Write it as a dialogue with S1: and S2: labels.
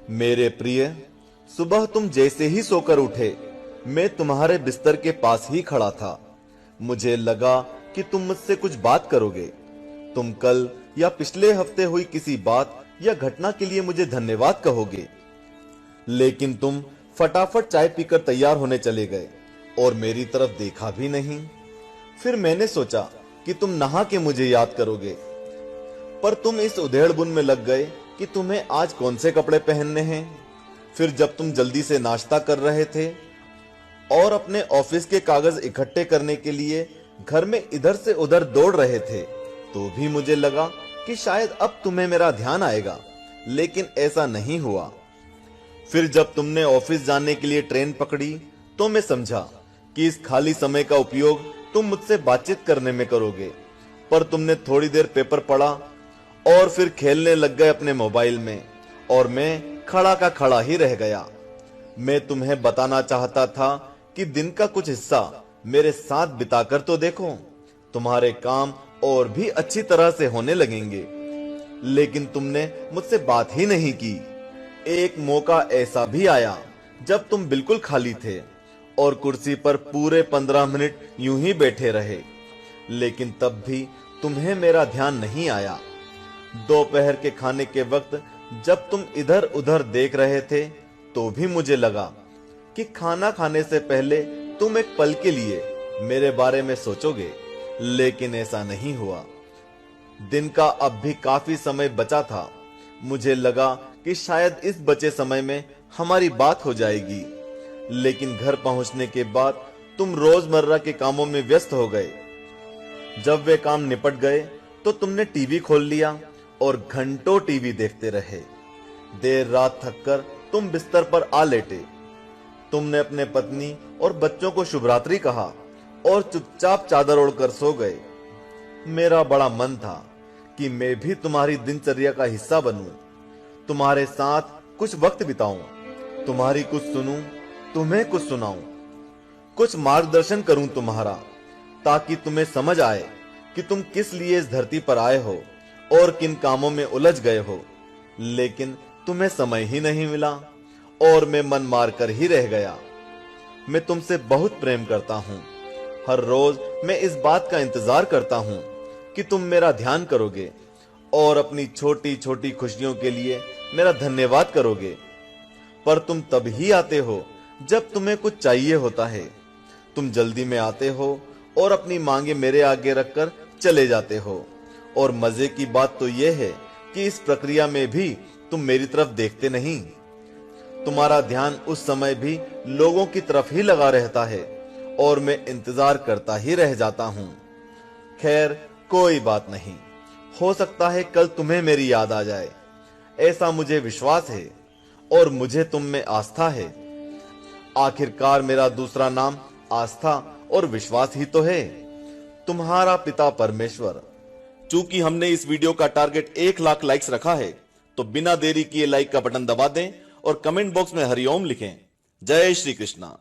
S1: मेरे प्रिय, सुबह तुम जैसे ही सोकर उठे, मैं तुम्हारे बिस्तर के पास ही खड़ा था। मुझे लगा कि तुम मुझसे कुछ बात करोगे। तुम कल या पिछले हफ्ते हुई किसी बात या घटना के लिए मुझे धन्यवाद कहोगे, लेकिन तुम फटाफट चाय पीकर तैयार होने चले गए और मेरी तरफ देखा भी नहीं। फिर मैंने सोचा कि तुम नहा के मुझे याद करोगे, पर तुम इस उधेड़बुन में लग गए कि तुम्हें आज कौन से कपड़े पहनने हैं। फिर जब तुम जल्दी से नाश्ता कर रहे थे और अपने ऑफिस के कागज इकट्ठे करने के लिए घर में इधर से उधर दौड़ रहे थे, तो भी मुझे लगा कि शायद अब तुम्हें मेरा ध्यान आएगा, लेकिन ऐसा नहीं हुआ। फिर जब तुमने ऑफिस जाने के लिए ट्रेन पकड़ी, तो मैं समझा कि इस खाली समय का उपयोग तुम मुझसे बातचीत करने में करोगे, पर तुमने थोड़ी देर पेपर पढ़ा और फिर खेलने लग गए अपने मोबाइल में, और मैं खड़ा का खड़ा ही रह गया। मैं तुम्हें बताना चाहता था कि दिन का कुछ हिस्सा मेरे साथ बिताकर तो देखो, तुम्हारे काम और भी अच्छी तरह से होने लगेंगे, लेकिन तुमने मुझसे बात ही नहीं की। एक मौका ऐसा भी आया जब तुम बिल्कुल खाली थे और कुर्सी पर पूरे 15 मिनट यूं ही बैठे रहे, लेकिन तब भी तुम्हें मेरा ध्यान नहीं आया। दोपहर के खाने के वक्त जब तुम इधर उधर देख रहे थे, तो भी मुझे लगा कि खाना खाने से पहले तुम एक पल के लिए मेरे बारे में सोचोगे, लेकिन ऐसा नहीं हुआ। दिन का अब भी काफी समय बचा था। मुझे लगा कि शायद इस बचे समय में हमारी बात हो जाएगी, लेकिन घर पहुंचने के बाद तुम रोजमर्रा के कामों में व्यस्त हो गए। जब वे काम निपट गए तो तुमने टीवी खोल लिया और घंटों टीवी देखते रहे। देर रात थककर तुम बिस्तर पर आ लेटे। तुमने अपने पत्नी और बच्चों को शुभ रात्रि कहा और चुपचाप चादर ओढ़कर सो गए। मेरा बड़ा मन था कि मैं भी तुम्हारी दिनचर्या का हिस्सा बनूं, तुम्हारे साथ कुछ वक्त बिताऊं, तुम्हारी कुछ सुनूं, तुम्हें कुछ सुनाऊं, कुछ मार्गदर्शन करूं तुम्हारा, ताकि तुम्हें समझ आए कि तुम किस लिए इस धरती पर आए हो और किन कामों में उलझ गए हो। लेकिन तुम्हें समय ही नहीं मिला और मैं मन मार कर ही रह गया। मैं तुमसे बहुत प्रेम करता हूं। हर रोज मैं इस बात का इंतजार करता हूं कि तुम मेरा ध्यान करोगे और अपनी छोटी छोटी खुशियों के लिए मेरा धन्यवाद करोगे। पर तुम तब ही आते हो जब तुम्हें कुछ चाहिए होता है। तुम जल्दी में आते हो और अपनी मांगे मेरे आगे रखकर चले जाते हो। और मजे की बात तो यह है कि इस प्रक्रिया में भी तुम मेरी तरफ देखते नहीं। तुम्हारा ध्यान उस समय भी लोगों की तरफ ही लगा रहता है और मैं इंतजार करता ही रह जाता हूं। खैर, कोई बात नहीं, हो सकता है कल तुम्हें मेरी याद आ जाए, ऐसा मुझे विश्वास है और मुझे तुम में आस्था है। आखिरकार मेरा दूसरा नाम आस्था और विश्वास ही तो है। तुम्हारा पिता परमेश्वर। चूंकि हमने इस वीडियो का टारगेट 1 लाख लाइक्स रखा है, तो बिना देरी किए लाइक का बटन दबा दें और कमेंट बॉक्स में हरिओम लिखें। जय श्री कृष्णा।